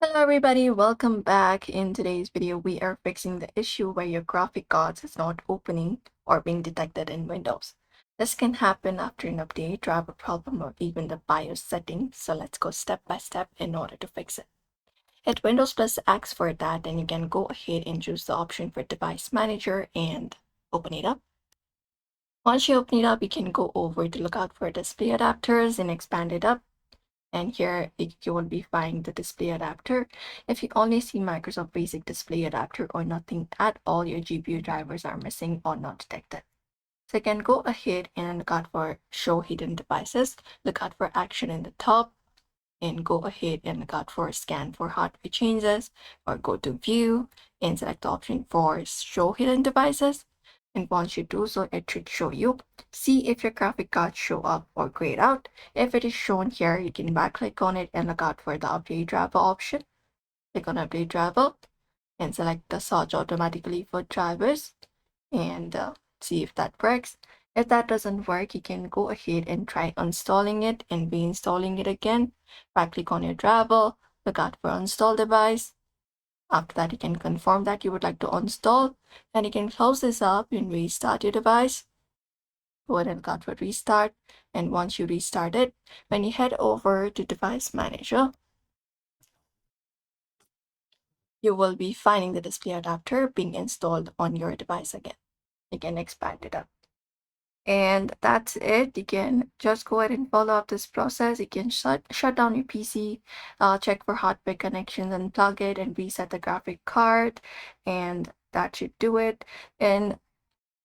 Hello everybody, welcome back. In today's video, we are fixing the issue where your graphic cards is not opening or being detected in Windows. This can happen after an update, driver problem, or even the BIOS setting. So let's go step by step in order to fix it. Hit Windows plus X for that, and you can go ahead and choose the option for Device Manager and open it up. Once you open it up, you can go over to look out for display adapters and expand it up. And here you will be finding the display adapter. If you only see Microsoft Basic Display Adapter or nothing at all, your GPU drivers are missing or not detected. So you can go ahead and look out for Show Hidden Devices, look out for Action in the top, and go ahead and look out for Scan for hardware changes, or go to View and select the option for Show Hidden Devices. And once you do so, it should show you. See if your graphic card show up or grayed out. If it is shown here, you can back click on it and look out for the update driver option. Click on update driver and select the search automatically for drivers and see if that works. If that doesn't work, you can go ahead and try uninstalling it and reinstalling it again. Right click on your driver, look out for install device. After that, you can confirm that you would like to install, and you can close this up and restart your device. Go ahead and look for restart, and once you restart it, when you head over to Device Manager, you will be finding the display adapter being installed on your device again. You can expand it up. And that's it. You can just go ahead and follow up this process. You can shut down your PC, check for hardware connections, and plug it and reset the graphic card, and that should do it. And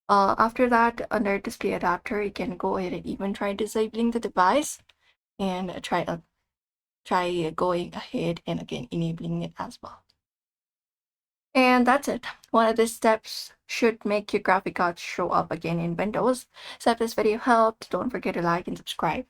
after that, under display adapter, you can go ahead and even try disabling the device and try going ahead and again enabling it as well. And that's it. One of these steps should make your graphic card show up again in Windows. So if this video helped, don't forget to like and subscribe.